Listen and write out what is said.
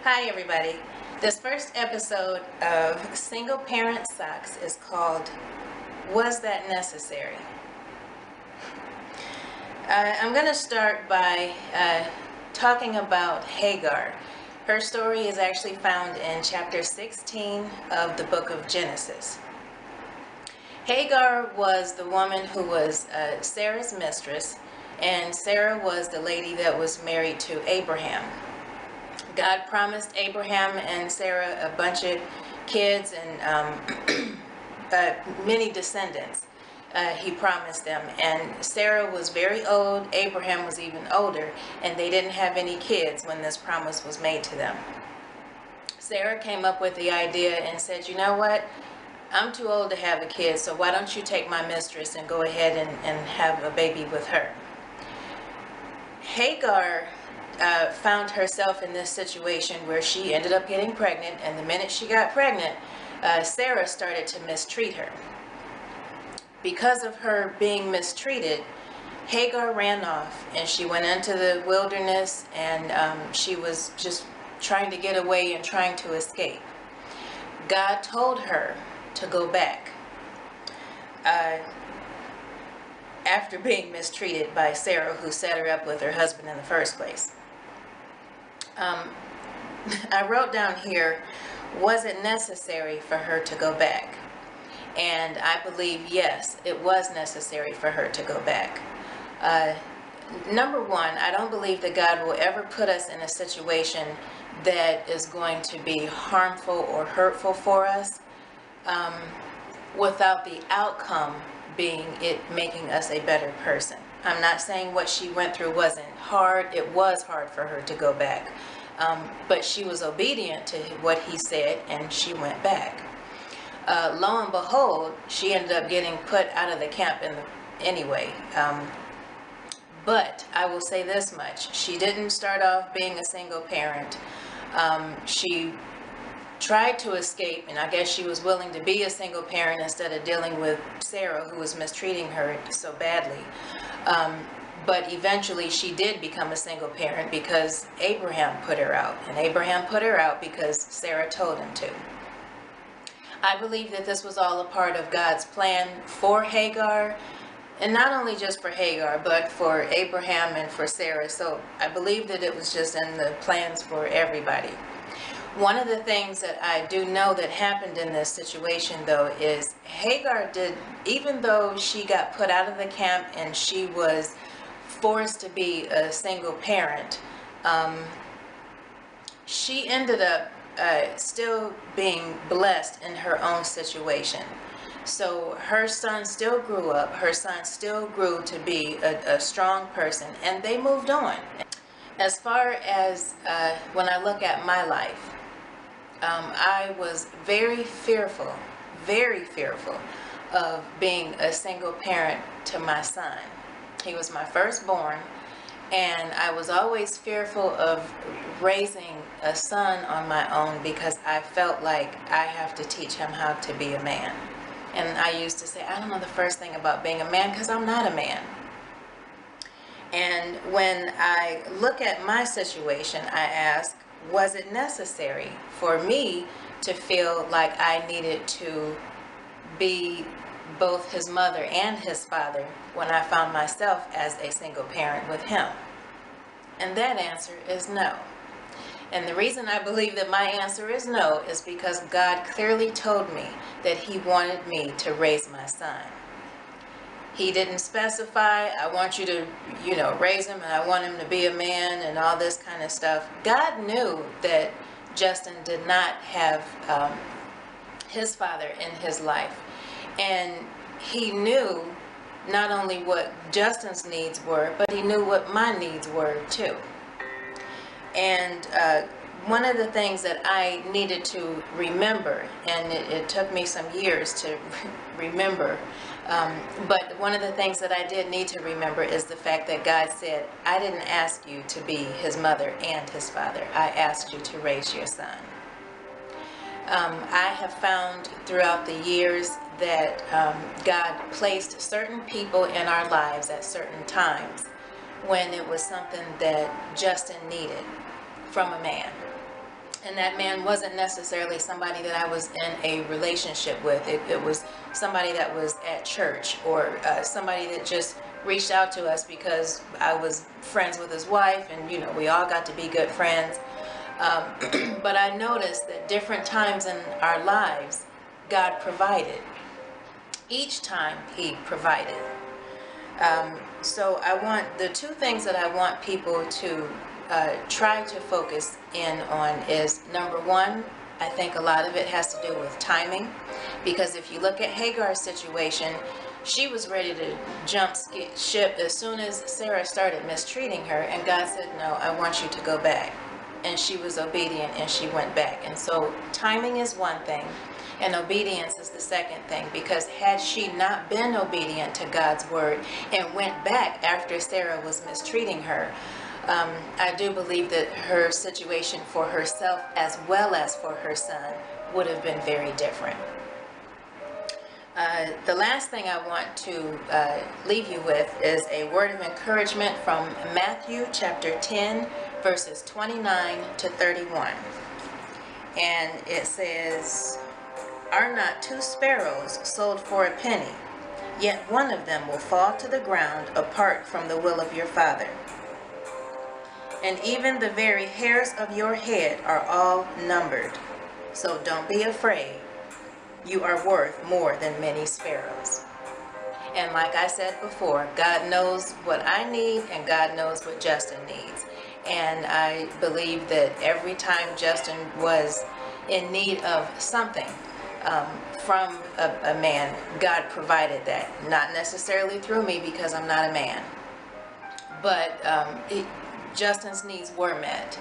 Hi everybody. This first episode of Single Parent Socks is called Was That Necessary? I'm going to start by talking about Hagar. Her story is actually found in chapter 16 of the book of Genesis. Hagar was the woman who was Sarah's mistress, and Sarah was the lady that was married to Abraham. God promised Abraham and Sarah a bunch of kids and many descendants. He promised them, and Sarah was very old, Abraham was even older, and they didn't have any kids when this promise was made to them. Sarah came up with the idea and said, you know what, I'm too old to have a kid, so why don't you take my mistress and go ahead and have a baby with her. Hagar found herself in this situation where she ended up getting pregnant, and the minute she got pregnant, Sarah started to mistreat her. Because of her being mistreated, Hagar ran off and she went into the wilderness, and she was just trying to get away and trying to escape. God told her to go back after being mistreated by Sarah, who set her up with her husband in the first place. I wrote down here, was it necessary for her to go back? And I believe, yes, it was necessary for her to go back. Number one, I don't believe that God will ever put us in a situation that is going to be harmful or hurtful for us without the outcome being it making us a better person. I'm not saying what she went through wasn't hard. It was hard for her to go back. But she was obedient to what he said, and she went back. Lo and behold, she ended up getting put out of the camp anyway. But I will say this much. She didn't start off being a single parent. She tried to escape, and I guess she was willing to be a single parent instead of dealing with Sarah, who was mistreating her so badly. But eventually she did become a single parent because Abraham put her out, and Abraham put her out because Sarah told him to. I believe that this was all a part of God's plan for Hagar, and not only just for Hagar, but for Abraham and for Sarah. So I believe that it was just in the plans for everybody. One of the things that I do know that happened in this situation, though, is Hagar did, even though she got put out of the camp and she was forced to be a single parent, she ended up still being blessed in her own situation. So her son still grew up, her son still grew to be a strong person, and they moved on. As far as when I look at my life, I was very fearful of being a single parent to my son. He was my firstborn, and I was always fearful of raising a son on my own because I felt like I have to teach him how to be a man. And I used to say, I don't know the first thing about being a man because I'm not a man. And when I look at my situation, I ask, was it necessary for me to feel like I needed to be both his mother and his father when I found myself as a single parent with him? And that answer is no. And the reason I believe that my answer is no is because God clearly told me that he wanted me to raise my son. He didn't specify, I want you to, raise him, and I want him to be a man and all this kind of stuff. God knew that Justin did not have his father in his life. And he knew not only what Justin's needs were, but he knew what my needs were too. And one of the things that I needed to remember, and it took me some years to remember, but one of the things that I did need to remember is the fact that God said, I didn't ask you to be his mother and his father. I asked you to raise your son. I have found throughout the years that God placed certain people in our lives at certain times when it was something that Justin needed from a man. And that man wasn't necessarily somebody that I was in a relationship with. It was somebody that was at church, or somebody that just reached out to us because I was friends with his wife, and we all got to be good friends. But I noticed that different times in our lives, God provided. Each time He provided. So I want, the two things that I want people to try to focus in on is, number one, I think a lot of it has to do with timing, because if you look at Hagar's situation, she was ready to jump ship as soon as Sarah started mistreating her, and God said, no, I want you to go back. And she was obedient, and she went back. And so timing is one thing, and obedience is the second thing, because had she not been obedient to God's word and went back after Sarah was mistreating her, I do believe that her situation for herself as well as for her son would have been very different. The last thing I want to leave you with is a word of encouragement from Matthew chapter 10, verses 29 to 31. And it says, "Are not 2 sparrows sold for a penny? Yet one of them will fall to the ground apart from the will of your Father. And even the very hairs of your head are all numbered. So don't be afraid. You are worth more than many sparrows." And like I said before, God knows what I need, and God knows what Justin needs. And I believe that every time Justin was in need of something from a man, God provided that. Not necessarily through me, because I'm not a man. But Justin's needs were met.